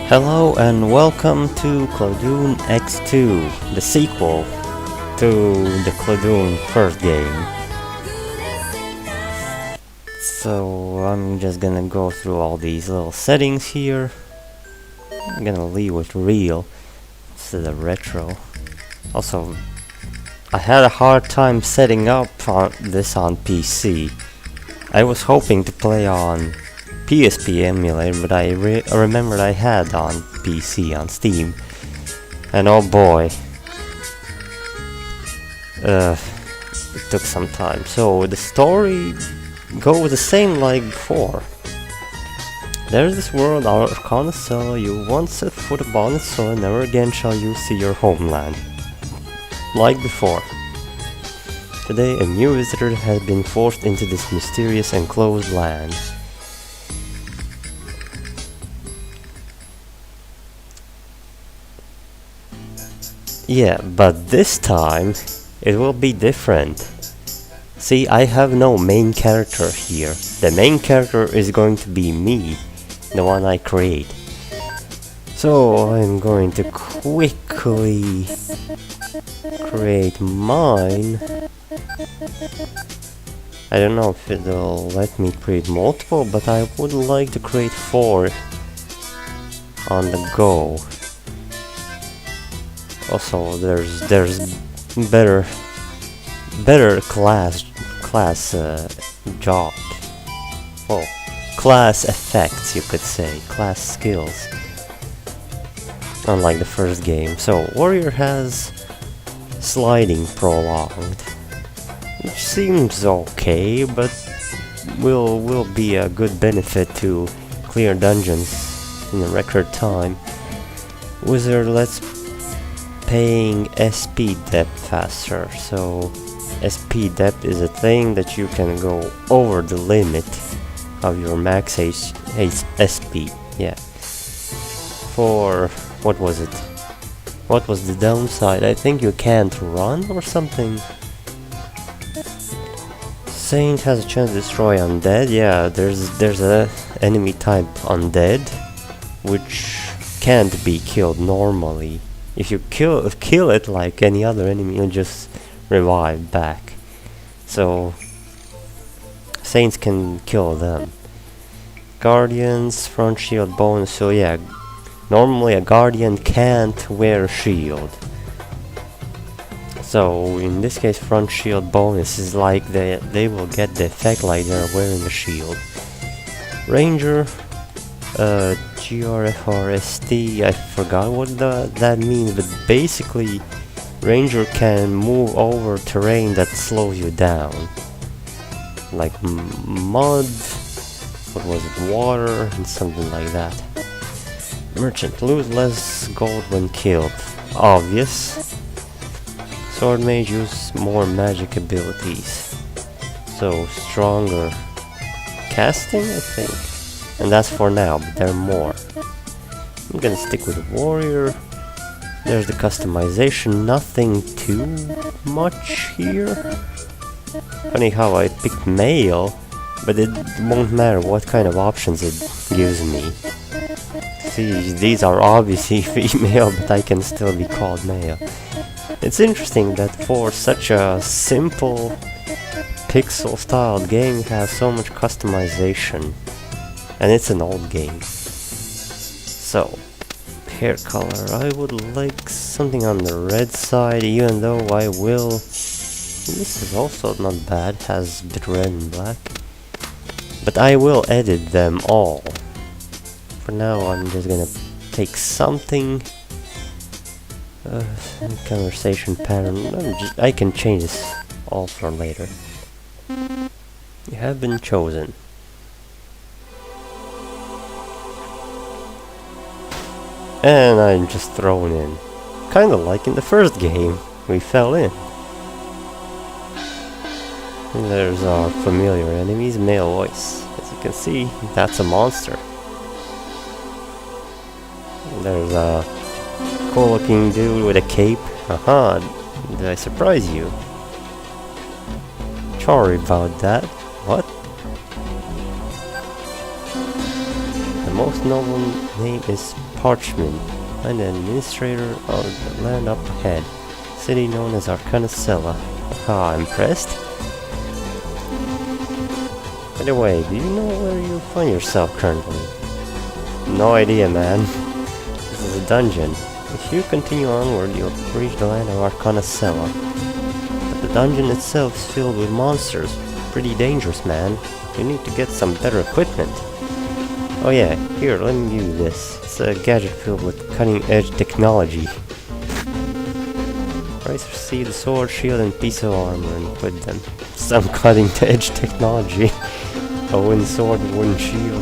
Hello and welcome to Cladun X2, the sequel to the Cladun first game. So I'm just gonna go through all these little settings here. I'm gonna leave with real instead of retro. Also, I had a hard time setting up this on PC. I was hoping to play on PSP emulator, but I remembered I had on PC on Steam, and oh boy, it took some time. So the story goes the same like before. There's this world, Arcana Cell, you once set foot upon it, so never again shall you see your homeland. Like before. Today a new visitor has been forced into this mysterious enclosed land. Yeah, but this time it will be different. See, I have no main character here. The main character is going to be me, the one I create. So I'm going to quickly create mine. I don't know if it'll let me create multiple, but I would like to create 4 on the go. Also, there's better class job. Oh, class effects, you could say, class skills. Unlike the first game. So warrior has sliding prolonged, which seems okay, but will be a good benefit to clear dungeons in a record time. Wizard lets paying SP depth faster, so SP depth is a thing that you can go over the limit of your max SP. Yeah. For what was it? What was the downside? I think you can't run or something. Saint has a chance to destroy undead. Yeah, there's a enemy type undead which can't be killed normally. If you kill it like any other enemy, you'll just revive back. So Saints can kill them. Guardians, front shield bonus. So yeah, normally a guardian can't wear a shield. So in this case, front shield bonus is like they will get the effect like they're wearing a shield. Ranger, GRFRST, I forgot what that means, but basically Ranger can move over terrain that slows you down, like mud, what was it, water, and something like that. Merchant, lose less gold when killed, obvious. Sword mage, use more magic abilities, so stronger casting, I think. And that's for now, but there are more. I'm gonna stick with warrior. There's the customization, nothing too much here. Funny how I picked male, but it won't matter what kind of options it gives me. See, these are obviously female, but I can still be called male. It's interesting that for such a simple pixel-styled game, it has so much customization. And it's an old game. So, hair color, I would like something on the red side, even though I will... This is also not bad, has a bit red and black. But I will edit them all. For now, I'm just gonna take something... conversation pattern, I can change this all for later. You have been chosen. And I'm just thrown in. Kinda like in the first game, we fell in. And there's our familiar enemies, male voice. As you can see, that's a monster. There's a cool looking dude with a cape. Haha, did I surprise you? Sorry about that. What? The most noble name is parchment. I'm the administrator of the land up ahead. City known as Arcanacella. Aha, impressed? By the way, do you know where you find yourself currently? No idea, man. This is a dungeon. If you continue onward, you'll reach the land of Arcanacella. But the dungeon itself is filled with monsters. Pretty dangerous, man. You need to get some better equipment. Oh yeah, here, let me give you this. It's a gadget filled with cutting-edge technology. First receive the sword, shield, and piece of armor and equip them. Some cutting-edge technology. A wooden sword, a wooden shield.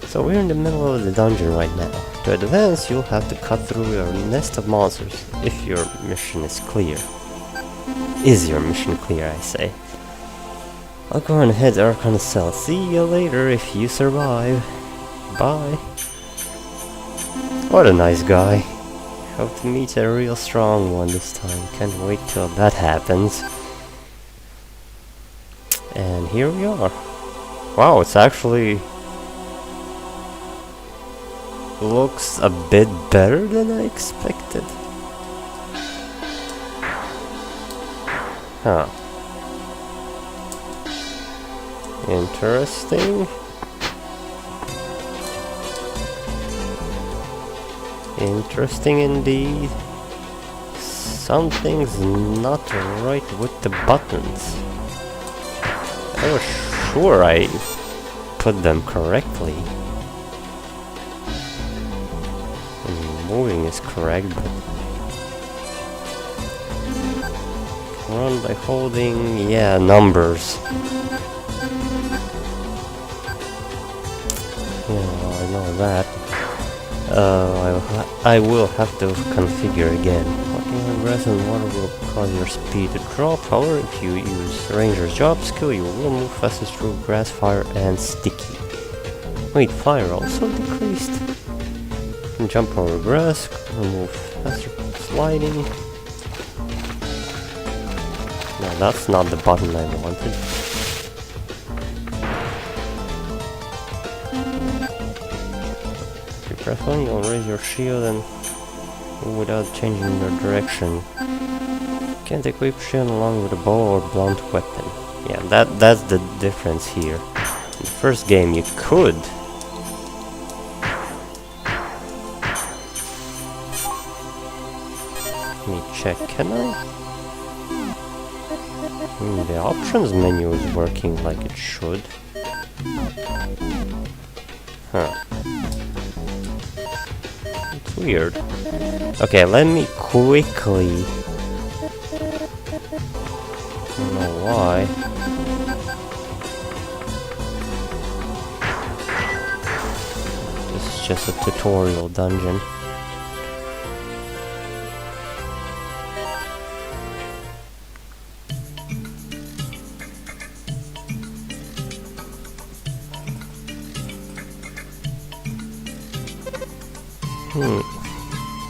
So we're in the middle of the dungeon right now. To advance, you'll have to cut through a nest of monsters, if your mission is clear. Is your mission clear, I say. I'll go on ahead to Arcanacella. See you later if you survive. Bye. What a nice guy. Hope to meet a real strong one this time. Can't wait till that happens. And here we are. Wow, it's actually looks a bit better than I expected. Huh. Interesting. Interesting indeed. Something's not right with the buttons. I was sure I put them correctly. And moving is correct, but run by holding, yeah, numbers. Yeah, I know that. I will have to configure again. Walking on grass and water will cause your speed to drop. However, if you use Ranger's job skill, you will move fastest through grass, fire, and sticky. Wait, fire also decreased? Jump over grass, move faster sliding. No, that's not the button I wanted. Press 1, you'll raise your shield and move without changing your direction. Can't equip shield along with a bow or blunt weapon. Yeah, that's the difference here. In the first game you could. Let me check, can I? The options menu is working like it should. Huh. Weird. Okay, let me quickly. I don't know why. This is just a tutorial dungeon.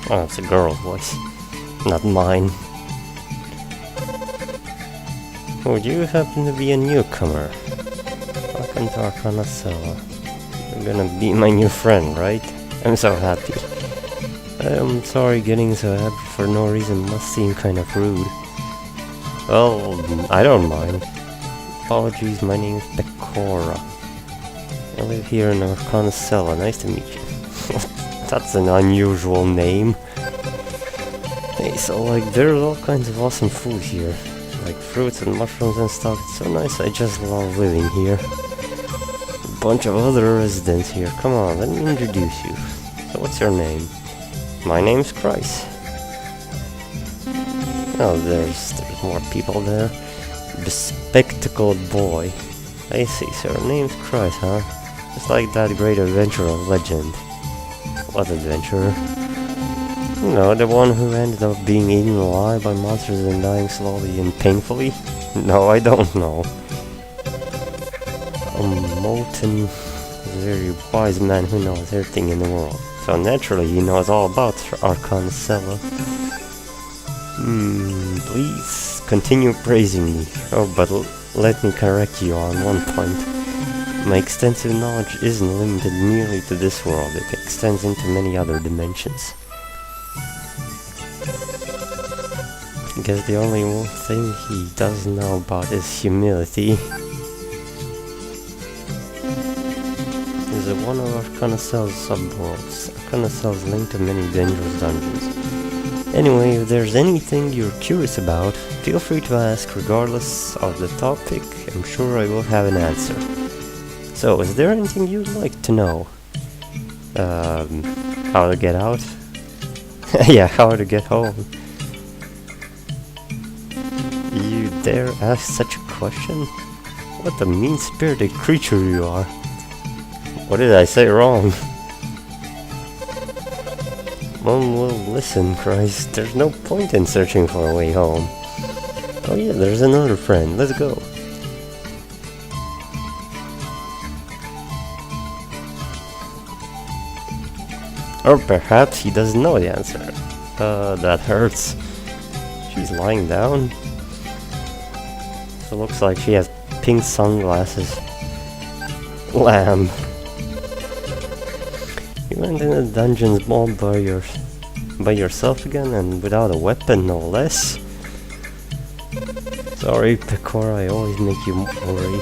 Oh, it's a girl's voice, not mine. Would you happen to be a newcomer? Welcome to Arcanacella. You're gonna be my new friend, right? I'm so happy. I'm sorry getting so happy for no reason must seem kind of rude. Well, I don't mind. Apologies, my name is Pecora. I live here in Arcanacella. Nice to meet you. That's an unusual name. Hey, so like there's all kinds of awesome food here. Like fruits and mushrooms and stuff. It's so nice, I just love living here. A bunch of other residents here. Come on, let me introduce you. So what's your name? My name's Cryse. Oh, there's more people there. Bespectacled boy. I see, so your name's Cryse, huh? Just like that great adventurer of legend. What adventurer? You know, the one who ended up being eaten alive by monsters and dying slowly and painfully? No, I don't know. Molten, very wise man who knows everything in the world. So naturally he knows all about Arcanacella. Please continue praising me. Oh, but let me correct you on one point. My extensive knowledge isn't limited merely to this world, it extends into many other dimensions. I guess the only one thing he doesn't know about is humility. There's one of Arcanacel's subworlds. Arcanacel's linked to many dangerous dungeons. Anyway, if there's anything you're curious about, feel free to ask regardless of the topic. I'm sure I will have an answer. So, is there anything you'd like to know? How to get out? Yeah, how to get home. You dare ask such a question? What a mean-spirited creature you are. What did I say wrong? Mom will listen, Christ. There's no point in searching for a way home. Oh yeah, there's another friend. Let's go. Or perhaps he doesn't know the answer. That hurts. She's lying down. So it looks like she has pink sunglasses. Lamb. You went in the dungeons all by yourself again and without a weapon, no less. Sorry, Pecora, I always make you worry.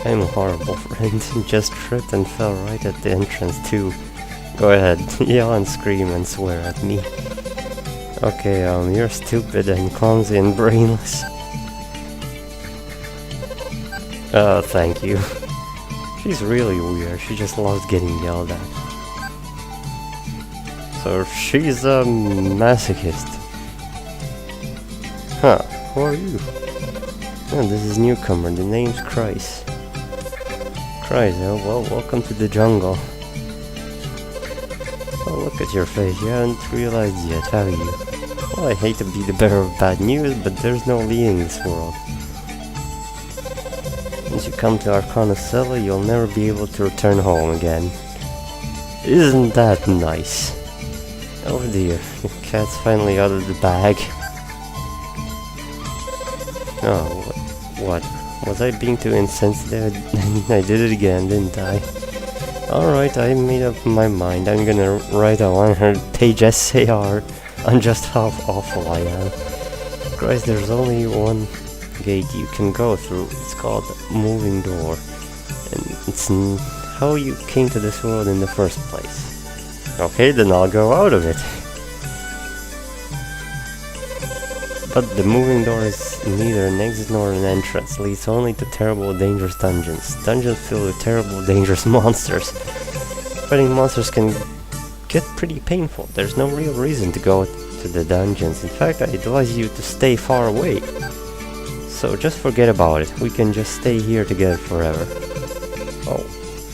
I'm a horrible friend. Just tripped and fell right at the entrance too. Go ahead, yell and scream and swear at me. Okay, you're stupid and clumsy and brainless. Thank you. She's really weird, she just loves getting yelled at. So she's a masochist. Huh, who are you? Oh, this is newcomer, the name's ZCryse. ZCryse, well, welcome to the jungle. Oh, look at your face, you haven't realized yet, have you? Well, I hate to be the bearer of bad news, but there's no leading this world. Once you come to Arcanacella, you'll never be able to return home again. Isn't that nice? Oh dear, the cat's finally out of the bag. Oh, what? Was I being too insensitive? I did it again, didn't I? Alright, I made up my mind. I'm gonna write a 100-page essay on just how awful I am. Christ, there's only one gate you can go through. It's called Moving Door. And it's how you came to this world in the first place. Okay, then I'll go out of it. But the moving door is neither an exit nor an entrance, leads only to terrible, dangerous dungeons. Dungeons filled with terrible, dangerous monsters. Fighting monsters can get pretty painful. There's no real reason to go to the dungeons. In fact, I advise you to stay far away. So just forget about it. We can just stay here together forever. Oh,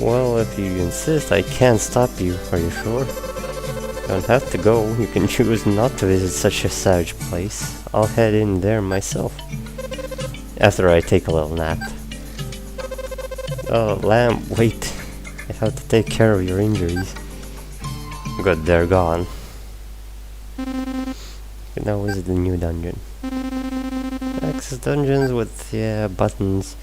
well, if you insist, I can't stop you. Are you sure? You don't have to go. You can choose not to visit such a savage place. I'll head in there myself. After I take a little nap. Oh, Lamb, wait. I have to take care of your injuries. Good, they're gone. Now visit the new dungeon. Access dungeons with, buttons.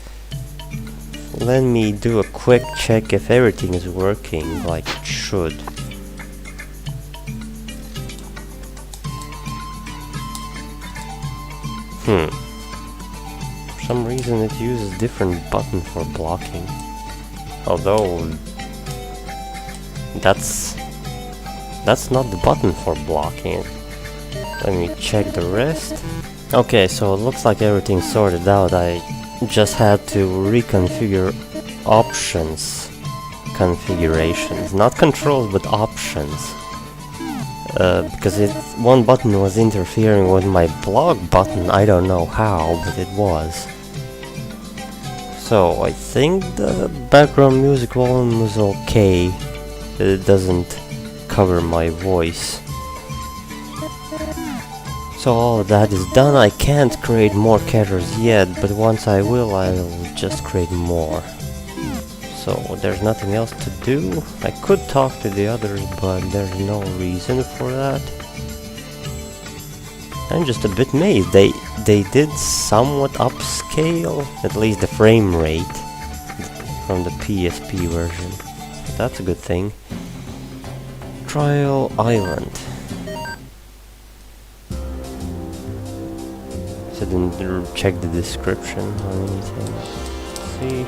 Let me do a quick check if everything is working like it should. For some reason it uses different button for blocking. Although that's not the button for blocking. Let me check the rest. Okay, so it looks like everything's sorted out. I just had to reconfigure options configurations, not controls but options, because one button was interfering with my block button. I don't know how, but it was. So I think the background music volume is okay. It doesn't cover my voice. So all of that is done. I can't create more characters yet, but once I will, I'll just create more. So there's nothing else to do. I could talk to the others, but there's no reason for that. I'm just a bit amazed. They did somewhat upscale, at least the frame rate. from the PSP version. That's a good thing. Trial Island. So didn't check the description on anything. Let's see.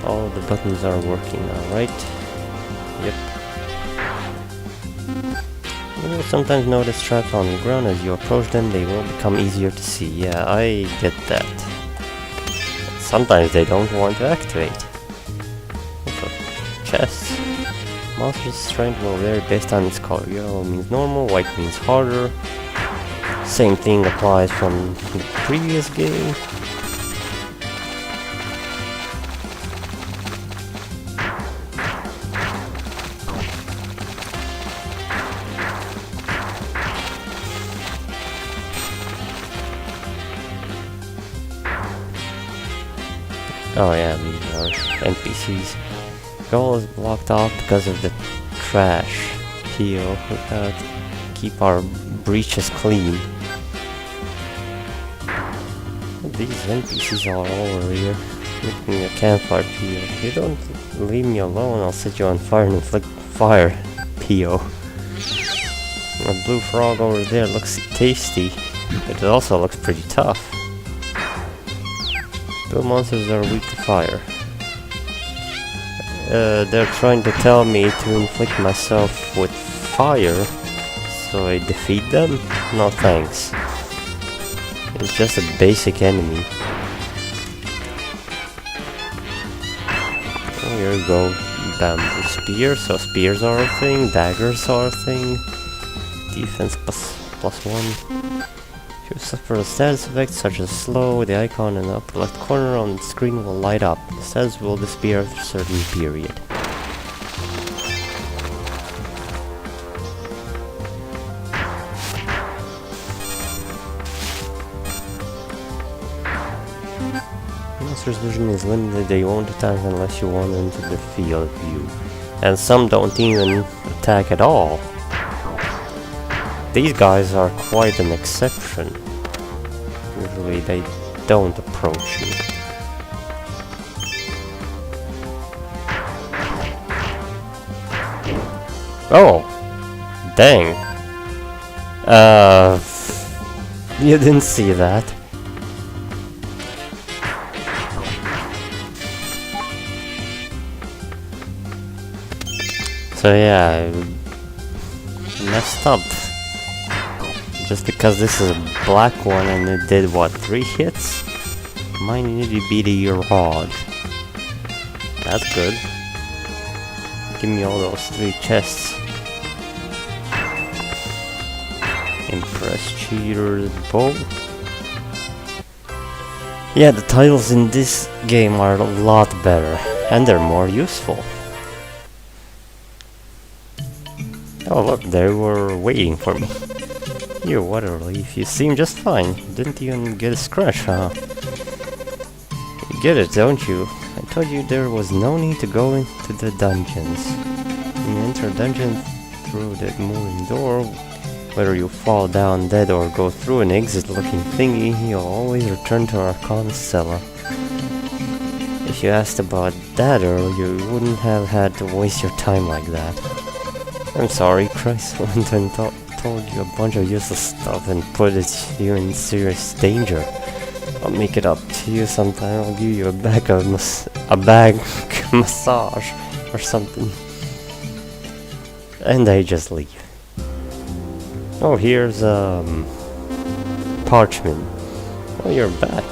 All the buttons are working now, right? Yep. You will sometimes notice traps on the ground. As you approach them, they will become easier to see. Yeah, I get that. Sometimes they don't want to activate. Chests. Monster's strength will vary based on its color. Yellow means normal, white means harder. Same thing applies from the previous game. Oh yeah, these are NPCs. Goal is blocked off because of the trash. Peel. We gotta keep our breaches clean. These NPCs are all over here. Making a campfire, Peel. If you don't leave me alone, I'll set you on fire and inflict fire, Peel. A blue frog over there looks tasty, but it also looks pretty tough. Blue monsters are weak to fire. They're trying to tell me to inflict myself with fire, so I defeat them? No thanks. It's just a basic enemy. Oh, here we go. Bamboo spear, so spears are a thing, daggers are a thing. Defense plus 1. If you suffer a status effect such as slow, the icon in the upper left corner on the screen will light up. The status will disappear after a certain period. Monster's vision is limited, they won't attack unless you want them to the field view. And some don't even attack at all. These guys are quite an exception. Usually they don't approach you. Oh! Dang! You didn't see that. So yeah, I messed up. Just because this is a black one and it did what, 3 hits? Mine needed to be the rod. That's good. Give me all those 3 chests. Impress cheaters, bow. Yeah, the titles in this game are a lot better and they're more useful. Oh look, they were waiting for me. You water leaf, you seem just fine. Didn't even get a scratch, huh? You get it, don't you? I told you there was no need to go into the dungeons. When you enter a dungeon through the moving door, whether you fall down dead or go through an exit-looking thingy, you'll always return to Arcana Cella. If you asked about that earlier, you wouldn't have had to waste your time like that. I'm sorry, Christ went and told you a bunch of useless stuff and put you in serious danger. I'll make it up to you sometime. I'll give you a back massage or something. And I just leave. Oh, here's parchment. Oh, you're back.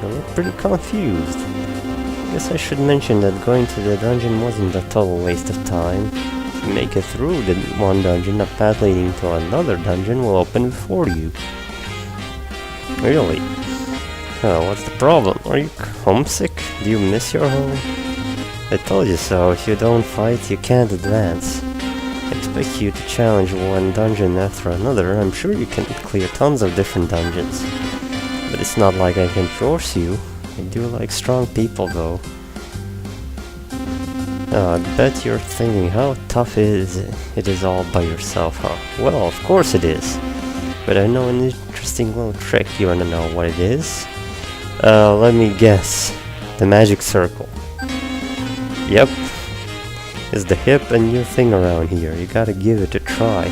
You look pretty confused. Guess I should mention that going to the dungeon wasn't a total waste of time. If you make it through the one dungeon, a path leading to another dungeon will open before you. Really? What's the problem? Are you homesick? Do you miss your home? I told you so. If you don't fight, you can't advance. I expect you to challenge one dungeon after another. I'm sure you can clear tons of different dungeons. But it's not like I can force you. I do like strong people, though. I bet you're thinking how tough it is all by yourself, huh? Well, of course it is. But I know an interesting little trick. You wanna know what it is? Let me guess. The the magic circle. Yep, it's the hip and new thing around here. You gotta give it a try.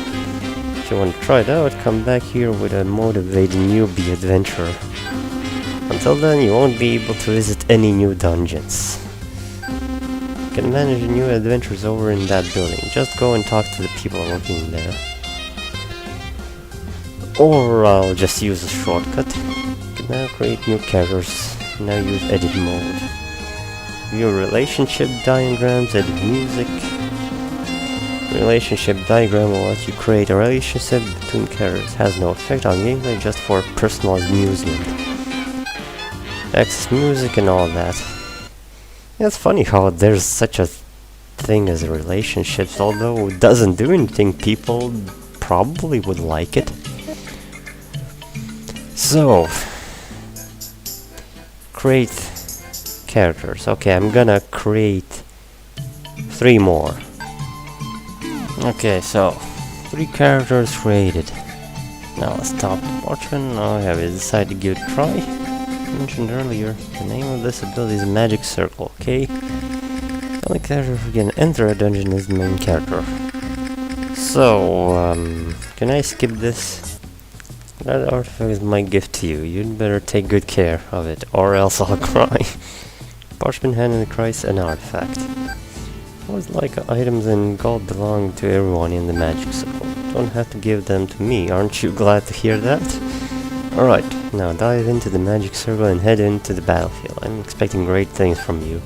If you want to try it out, come back here with a motivated newbie adventurer. Until then, you won't be able to visit any new dungeons. You can manage new adventures over in that building. Just go and talk to the people working there. Or I'll just use a shortcut. You can now create new characters. Now use edit mode. View relationship diagrams, edit music. Relationship diagram will let you create a relationship between characters. Has no effect on gameplay, just for personal amusement. Access music and all that. Yeah, it's funny how there's such a thing as relationships, although it doesn't do anything, people probably would like it. So, create characters. Okay, I'm gonna create 3 more. Okay, so 3 characters created. Now let's stop the parchment. Now I have decided to give it a try. I mentioned earlier, the name of this ability is Magic Circle, okay? The only character who can enter a dungeon is the main character. So, can I skip this? That artifact is my gift to you. You'd better take good care of it, or else I'll cry. Parchment hand in the Christ, an artifact. Always like items and gold belong to everyone in the magic circle. Don't have to give them to me, aren't you glad to hear that? Alright, now dive into the magic circle and head into the battlefield. I'm expecting great things from you.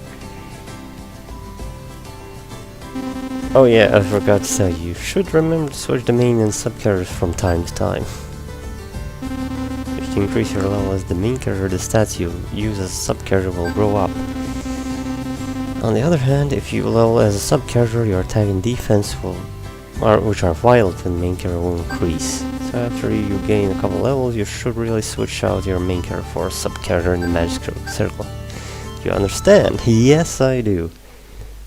Oh yeah, I forgot to tell you, you should remember to switch the main and sub-characters from time to time. If you increase your level as the main character, the stats you use as a sub-character will grow up. On the other hand, if you level as a sub-character, your attack and defense which are vital to the main character, will increase. So after you gain a couple levels, you should really switch out your main character for a sub-character in the magic circle. Do you understand? Yes, I do.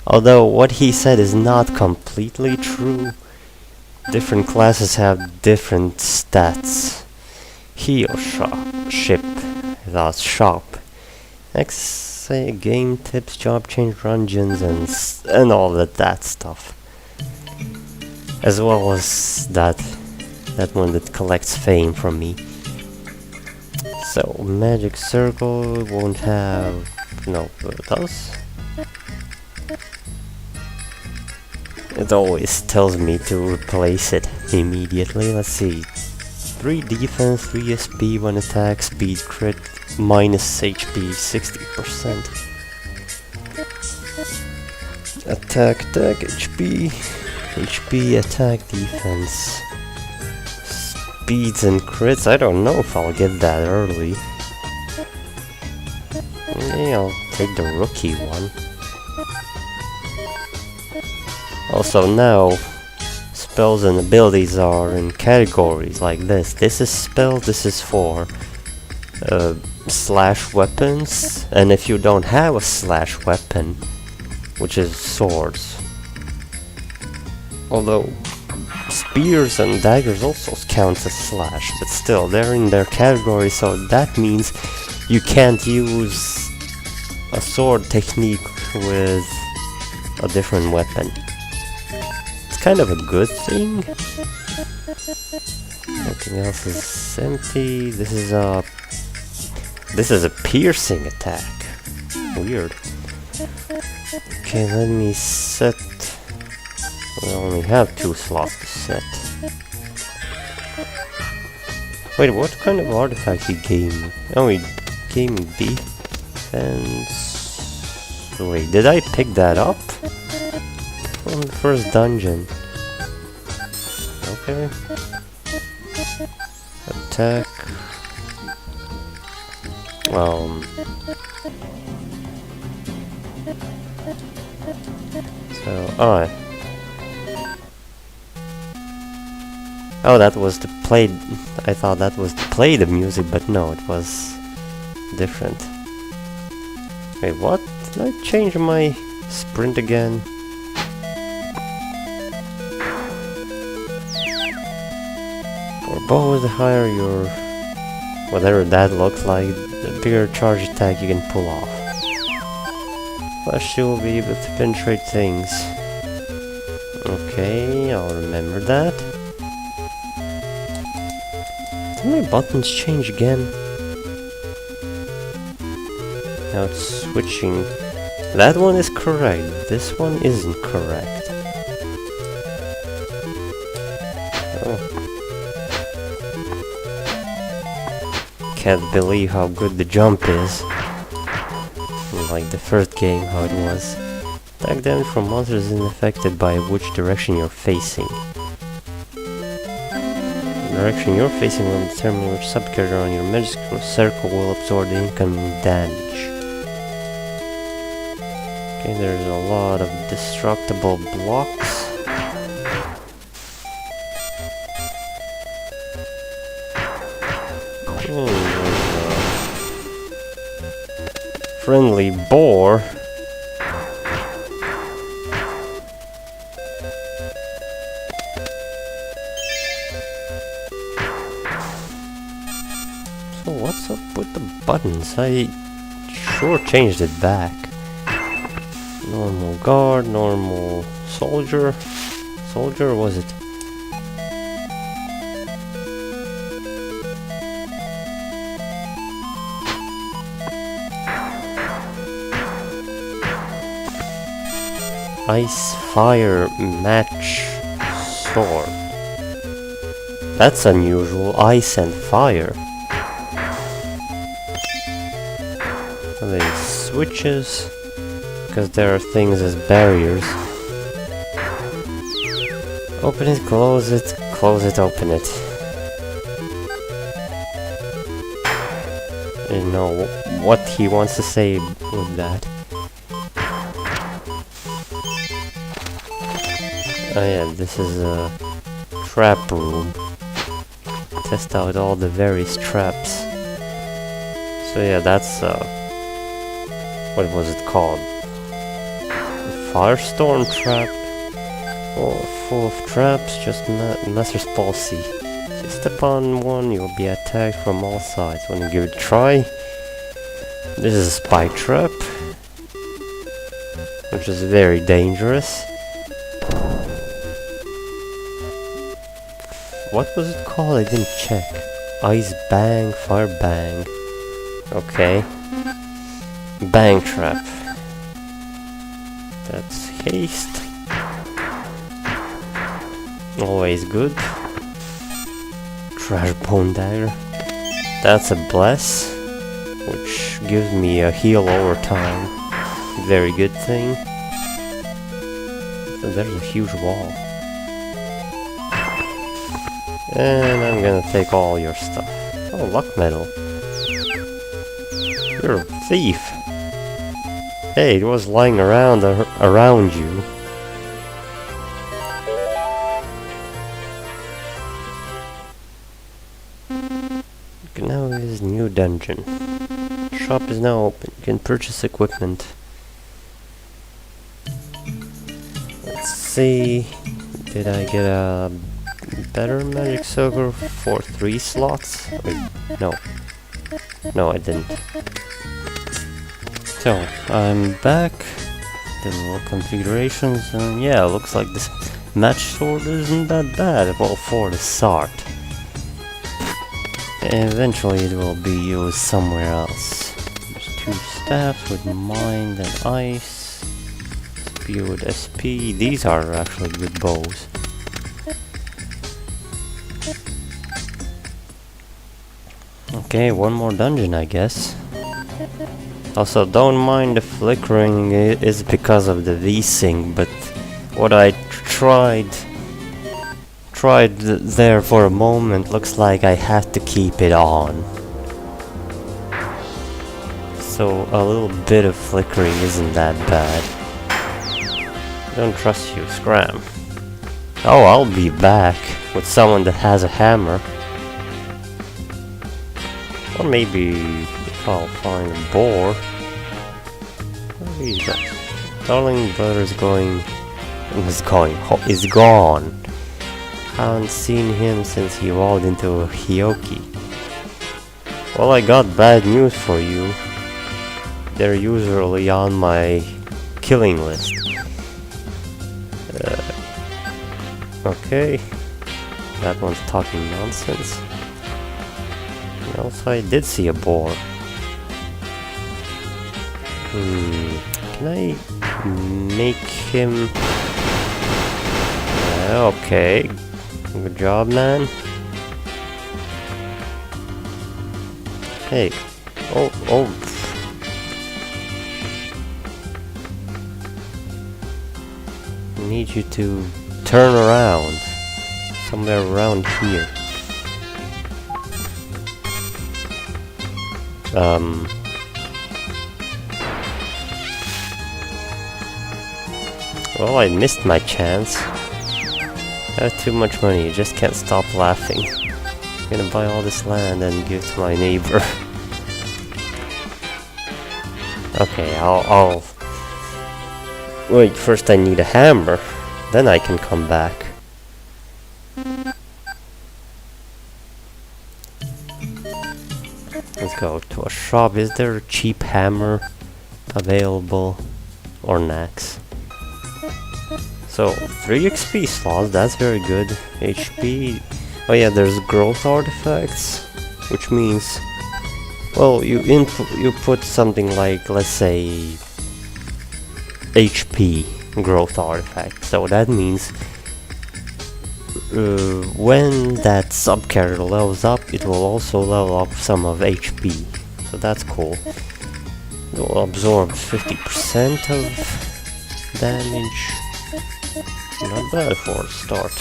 Although what he said is not completely true. Different classes have different stats. Heal ship, thus shop. Next, say game tips, job change, dungeons, and all that stuff. As well as that one that collects fame from me. So magic circle won't have it does. It always tells me to replace it immediately. Let's see. 3 defense, 3 SP, 1 attack, speed, crit, minus HP, 60%. Attack, HP, attack, defense. Speeds and crits, I don't know if I'll get that early. Okay, I'll take the rookie one. Also now, spells and abilities are in categories like this. This is spells, this is for slash weapons, and if you don't have a slash weapon, which is swords. Although spears and daggers also count as slash, but still they're in their category, so that means you can't use a sword technique with a different weapon. Kind of a good thing. Everything else is empty. This is a piercing attack. Weird. Okay, let me set. We only have 2 slots to set. Wait, what kind of artifact he gave me? Oh, he gave me defense. Wait, did I pick that up? From the first dungeon. Okay. Attack. So, alright. Oh, that was to play. I thought that was to play the music, but no, it was different. Wait, what? Did I change my sprint again? For bows, the higher your whatever that looks like, the bigger charge attack you can pull off. Flash will be able to penetrate things. Okay, I'll remember that. Did my buttons change again? Now it's switching. That one is correct. This one isn't correct. Oh. Can't believe how good the jump is. Like the first game, how it was. Attack damage from monsters isn't affected by which direction you're facing. The direction you're facing will determine which subcharacter on your magic circle will absorb the incoming damage. Okay, there's a lot of destructible blocks. Friendly boar. So what's up with the buttons? I sure changed it back. Normal guard, normal soldier. Soldier, or was it? Ice, fire, match, sword. That's unusual. Ice and fire. Are they switches? Because there are things as barriers. Open it, close it, open it. I don't know what he wants to say with that. Oh yeah, this is a trap room. Test out all the various traps. So yeah, that's what was it called? A firestorm trap? Oh, full of traps, just Master's Palsy. If you step on one, you'll be attacked from all sides. When you give it a try, this is a spike trap, which is very dangerous. What was it called? I didn't check. Ice bang, fire bang. Okay. Bang trap. That's haste. Always good. Trash bone dagger. That's a bless, which gives me a heal over time. Very good thing. So there's a huge wall. And I'm gonna take all your stuff. Oh, luck medal. You're a thief. Hey, it was lying around you. Now is new dungeon. Shop is now open. You can purchase equipment. Let's see. Did I get a better magic circle for 3 slots? Wait, no. No, I didn't. So, I'm back. Did a little configurations, and yeah, looks like this match sword isn't that bad. Well, for the start. Eventually it will be used somewhere else. There's 2 staffs with mind and ice. Spear with SP. These are actually good bows. Okay, one more dungeon, I guess. Also, don't mind the flickering, is because of the V-Sync, but what I tried there for a moment, looks like I have to keep it on. So a little bit of flickering isn't that bad. Don't trust you, scram. Oh, I'll be back with someone that has a hammer. Or maybe if I'll find a boar. Where is that? Darling brother's gone. Haven't seen him since he walked into Hioki. Well, I got bad news for you. They're usually on my killing list. Okay, that one's talking nonsense. And also, I did see a boar. Can I make him... okay, good job, man. Hey, oh. I need you to turn around, somewhere around here. Well, I missed my chance. I have too much money, you just can't stop laughing. I'm gonna buy all this land and give it to my neighbor. Okay, I'll... Wait, first I need a hammer, then I can come back. Let's go to a shop. Is there a cheap hammer available? Or nax? So, 3 XP slots, that's very good. HP... Oh yeah, there's growth artifacts, which means... Well, you put something like, let's say... HP growth artifact. So that means... when that sub-character levels up, it will also level up some of HP. So that's cool. It will absorb 50% of damage. Not bad for a start.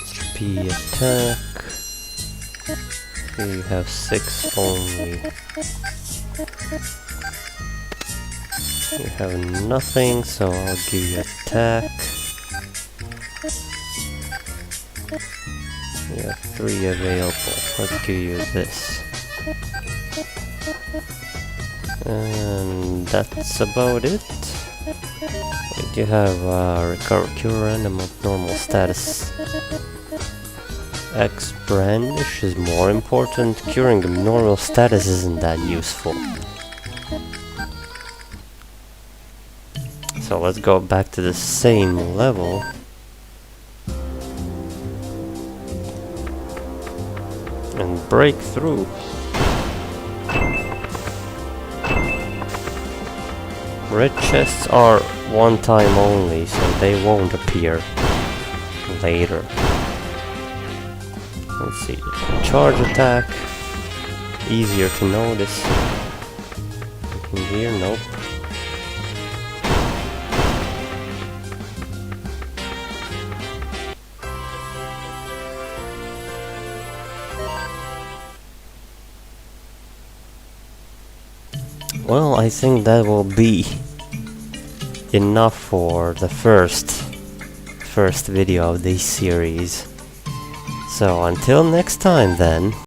HP attack. Here you have 6 only. You have nothing, so I'll give you attack. You have 3 available. Let's give you this. And that's about it. Wait, you have recover cure random of normal status. X brandish is more important. Curing normal status isn't that useful. So let's go back to the same level. And break through. Red chests are one time only, so they won't appear later. Let's see. Charge attack. Easier to notice. In here, nope. Well, I think that will be enough for the first video of this series. So until next time then.